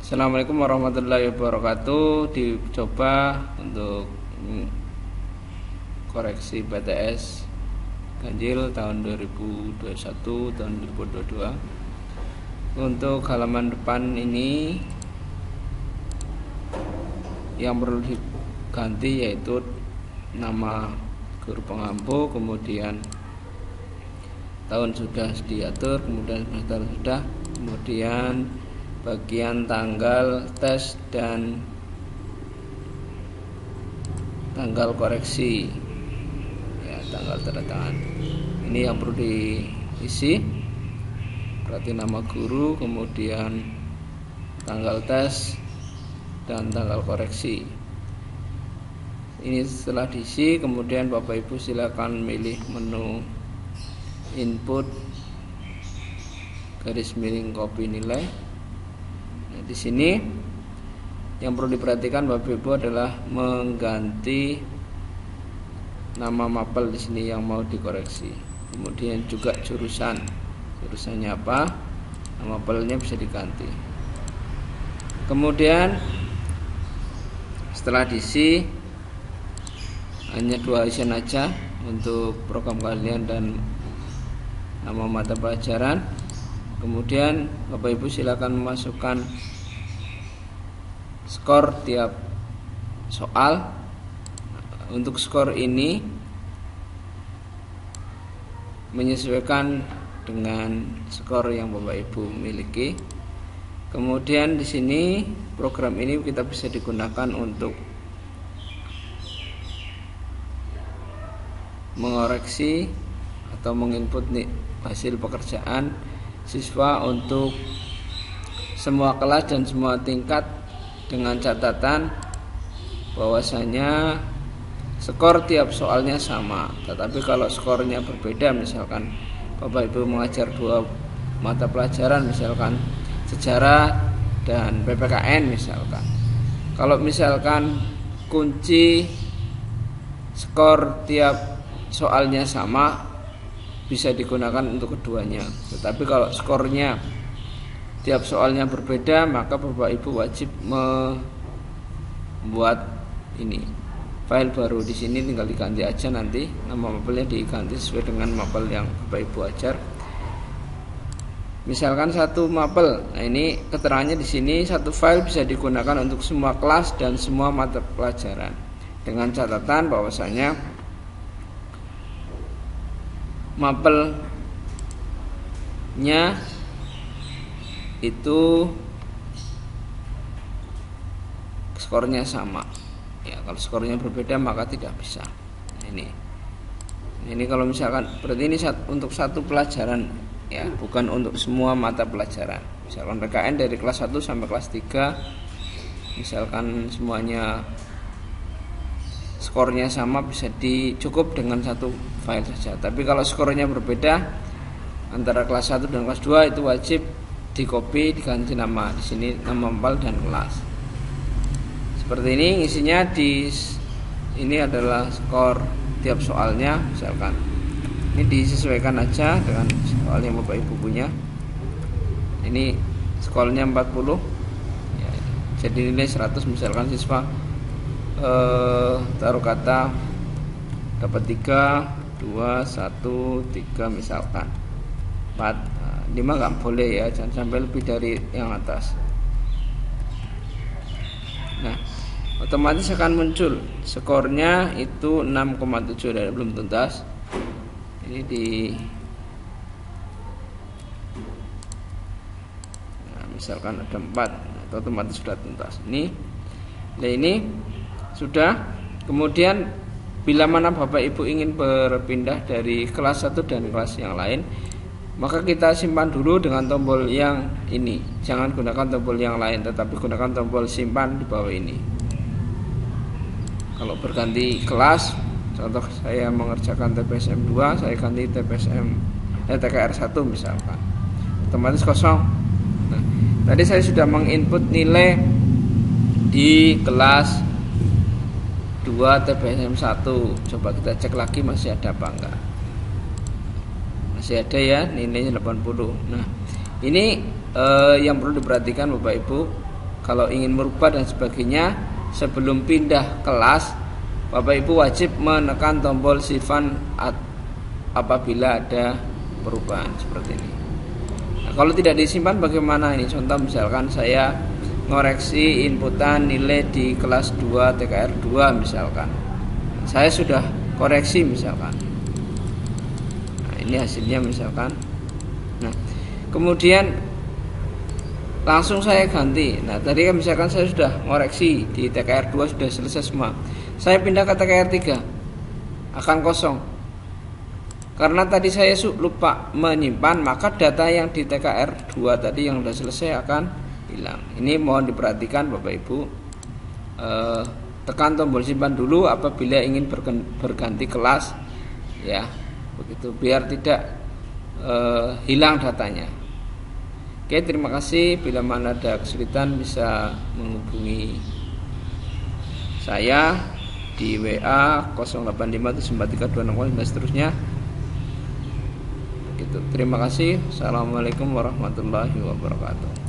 Assalamualaikum warahmatullahi wabarakatuh. Dicoba untuk koreksi PTS ganjil tahun 2021 tahun 2022. Untuk halaman depan ini yang perlu diganti yaitu nama guru pengampu, kemudian tahun sudah diatur, kemudian semester sudah, kemudian bagian tanggal tes dan tanggal koreksi, ya, tanggal tanda tangan. Ini yang perlu diisi, berarti nama guru, kemudian tanggal tes dan tanggal koreksi. Ini setelah diisi, kemudian Bapak Ibu silakan milih menu input _ copy nilai. Di sini yang perlu diperhatikan Bapak Ibu adalah mengganti nama mapel di sini yang mau dikoreksi. Kemudian juga jurusannya apa, nama mapelnya bisa diganti. Kemudian setelah diisi, hanya 2 isian aja untuk program kalian dan nama mata pelajaran. Kemudian Bapak Ibu silakan memasukkan skor tiap soal. Untuk skor ini menyesuaikan dengan skor yang Bapak Ibu miliki. Kemudian di sini program ini kita bisa digunakan untuk mengoreksi atau menginput hasil pekerjaan siswa untuk semua kelas dan semua tingkat, dengan catatan bahwasanya skor tiap soalnya sama. Tetapi kalau skornya berbeda, misalkan Bapak Ibu mengajar 2 mata pelajaran, misalkan sejarah dan PPKN misalkan. Kalau misalkan kunci skor tiap soalnya sama, bisa digunakan untuk keduanya. Tetapi kalau skornya tiap soalnya berbeda, maka Bapak Ibu wajib membuat ini file baru. Di sini tinggal diganti aja, nanti nama mapelnya diganti sesuai dengan mapel yang Bapak Ibu ajar. Misalkan satu mapel, nah ini keterangannya di sini, satu file bisa digunakan untuk semua kelas dan semua mata pelajaran, dengan catatan bahwasanya mapelnya itu skornya sama. Ya, kalau skornya berbeda maka tidak bisa. Ini kalau misalkan berarti ini untuk satu pelajaran, ya, bukan untuk semua mata pelajaran. Misalkan PKN dari kelas 1 sampai kelas 3, misalkan semuanya skornya sama, bisa dicukup dengan satu file saja. Tapi kalau skornya berbeda antara kelas 1 dan kelas 2, itu wajib di copy, diganti nama. Di sini nama mapel dan kelas. Seperti ini isinya. Ini adalah skor tiap soalnya, misalkan ini disesuaikan aja dengan soal yang Bapak Ibu punya. Ini skornya 40, ya, jadi nilai 100. Misalkan siswa taruh kata dapat 3, 2, 1, 3 misalkan 4, 5 nggak boleh, ya, jangan sampai lebih dari yang atas. Nah, otomatis akan muncul skornya itu 6,7 dan belum tuntas. Ini nah, misalkan ada 4, atau otomatis sudah tuntas. Nah, ini sudah. Kemudian bila mana Bapak Ibu ingin berpindah dari kelas 1 dan kelas yang lain, maka kita simpan dulu dengan tombol yang ini. Jangan gunakan tombol yang lain, tetapi gunakan tombol simpan di bawah ini. Kalau berganti kelas, contoh saya mengerjakan TPSM 2, saya ganti TKR 1 misalkan, otomatis kosong. Nah, tadi saya sudah menginput nilai di kelas 2 TPSM 1. Coba kita cek lagi masih ada apa enggak. Masih ada, ya, nilainya 80. Nah, ini yang perlu diperhatikan Bapak Ibu, kalau ingin merubah dan sebagainya, sebelum pindah kelas, Bapak Ibu wajib menekan tombol simpan apabila ada perubahan seperti ini. Nah, kalau tidak disimpan bagaimana ini? Contoh misalkan saya ngoreksi inputan nilai di kelas 2 TKR 2 misalkan. Saya sudah koreksi misalkan. Nah, ini hasilnya misalkan. Nah, kemudian langsung saya ganti. Nah, tadi kan misalkan saya sudah ngoreksi di TKR 2 sudah selesai semua. Saya pindah ke TKR 3 akan kosong. Karena tadi saya lupa menyimpan, maka data yang di TKR 2 tadi yang sudah selesai akan hilang. Ini mohon diperhatikan Bapak Ibu. Tekan tombol simpan dulu apabila ingin berganti kelas, ya, begitu, biar tidak hilang datanya. Oke, terima kasih. Bila mana ada kesulitan bisa menghubungi saya di WA 08574326 dan seterusnya. Gitu. Terima kasih. Assalamualaikum warahmatullahi wabarakatuh.